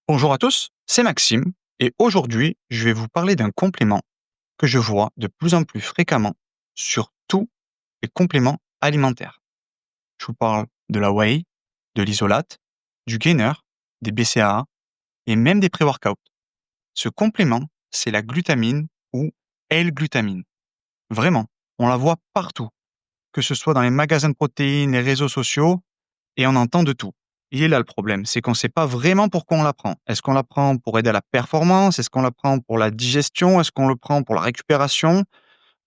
Bonjour à tous, c'est Maxime et aujourd'hui je vais vous parler d'un complément que je vois de plus en plus fréquemment sur tous les compléments alimentaires. Je vous parle de la whey, de l'isolate, du gainer, des BCAA et même des pré-workouts. Ce complément, c'est la glutamine ou L-glutamine. Vraiment, on la voit partout, que ce soit dans les magasins de protéines, les réseaux sociaux, et on entend de tout. Il est là le problème, c'est qu'on ne sait pas vraiment pourquoi on la prend. Est-ce qu'on la prend pour aider à la performance? Est-ce qu'on la prend pour la digestion? Est-ce qu'on le prend pour la récupération?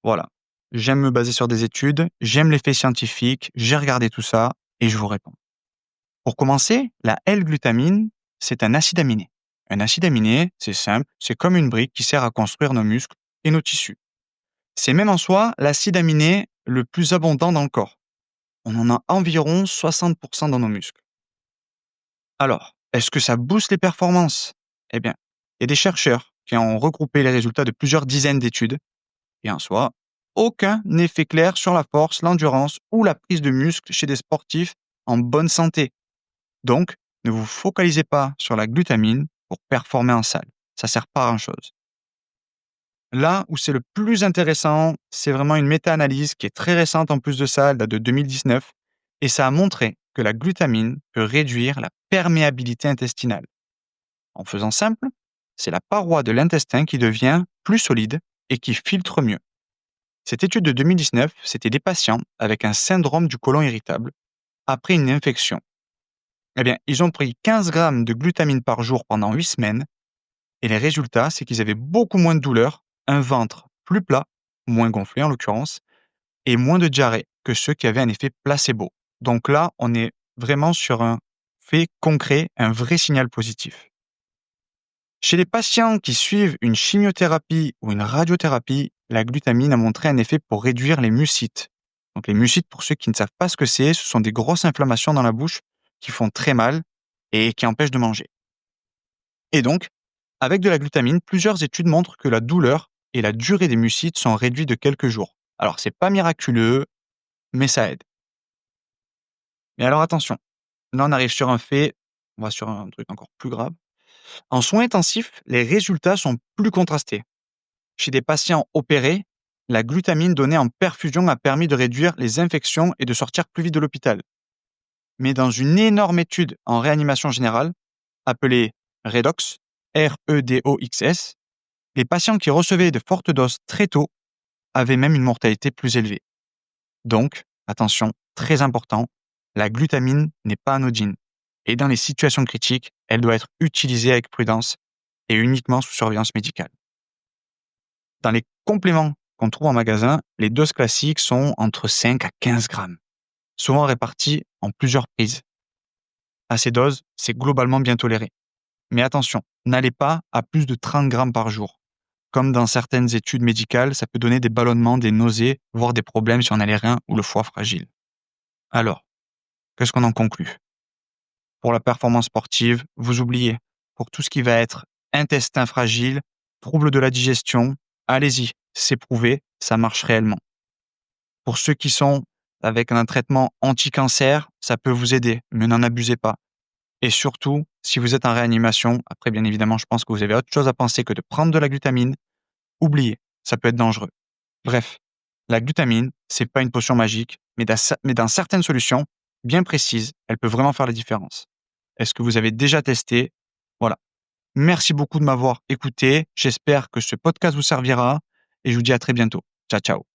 Voilà. J'aime me baser sur des études, j'aime les faits scientifiques, j'ai regardé tout ça et je vous réponds. Pour commencer, la L-glutamine, c'est un acide aminé. Un acide aminé, c'est simple, c'est comme une brique qui sert à construire nos muscles et nos tissus. C'est même en soi l'acide aminé le plus abondant dans le corps. On en a environ 60% dans nos muscles. Alors, est-ce que ça booste les performances? Eh bien, il y a des chercheurs qui ont regroupé les résultats de plusieurs dizaines d'études, et en soi, aucun effet clair sur la force, l'endurance ou la prise de muscle chez des sportifs en bonne santé. Donc, ne vous focalisez pas sur la glutamine pour performer en salle. Ça sert pas à grand-chose. Là où c'est le plus intéressant, c'est vraiment une méta-analyse qui est très récente en plus de ça, elle date de 2019, et ça a montré que la glutamine peut réduire la perméabilité intestinale. En faisant simple, c'est la paroi de l'intestin qui devient plus solide et qui filtre mieux. Cette étude de 2019, c'était des patients avec un syndrome du côlon irritable après une infection. Eh bien, ils ont pris 15 grammes de glutamine par jour pendant 8 semaines et les résultats, c'est qu'ils avaient beaucoup moins de douleur, un ventre plus plat, moins gonflé en l'occurrence, et moins de diarrhée que ceux qui avaient un effet placebo. Donc là, on est vraiment sur un fait concret, un vrai signal positif. Chez les patients qui suivent une chimiothérapie ou une radiothérapie, la glutamine a montré un effet pour réduire les mucites. Donc les mucites, pour ceux qui ne savent pas ce que c'est, ce sont des grosses inflammations dans la bouche qui font très mal et qui empêchent de manger. Et donc, avec de la glutamine, plusieurs études montrent que la douleur et la durée des mucites sont réduites de quelques jours. Alors c'est pas miraculeux, mais ça aide. Mais alors attention, là on arrive sur un fait, on va sur un truc encore plus grave. En soins intensifs, les résultats sont plus contrastés. Chez des patients opérés, la glutamine donnée en perfusion a permis de réduire les infections et de sortir plus vite de l'hôpital. Mais dans une énorme étude en réanimation générale, appelée REDOX, REDOXS, les patients qui recevaient de fortes doses très tôt avaient même une mortalité plus élevée. Donc, attention, très important, la glutamine n'est pas anodine. Et dans les situations critiques, elle doit être utilisée avec prudence et uniquement sous surveillance médicale. Dans les compléments qu'on trouve en magasin, les doses classiques sont entre 5 à 15 grammes, souvent réparties en plusieurs prises. À ces doses, c'est globalement bien toléré. Mais attention, n'allez pas à plus de 30 grammes par jour. Comme dans certaines études médicales, ça peut donner des ballonnements, des nausées, voire des problèmes si on a les reins ou le foie fragile. Alors, qu'est-ce qu'on en conclut? Pour la performance sportive, vous oubliez. Pour tout ce qui va être intestin fragile, troubles de la digestion, allez-y, c'est prouvé, ça marche réellement. Pour ceux qui sont avec un traitement anti-cancer, ça peut vous aider, mais n'en abusez pas. Et surtout, si vous êtes en réanimation, après bien évidemment, je pense que vous avez autre chose à penser que de prendre de la glutamine, oubliez, ça peut être dangereux. Bref, la glutamine, c'est pas une potion magique, mais dans certaines solutions bien précises, elle peut vraiment faire la différence. Est-ce que vous avez déjà testé? Voilà. Merci beaucoup de m'avoir écouté. J'espère que ce podcast vous servira et je vous dis à très bientôt. Ciao, ciao.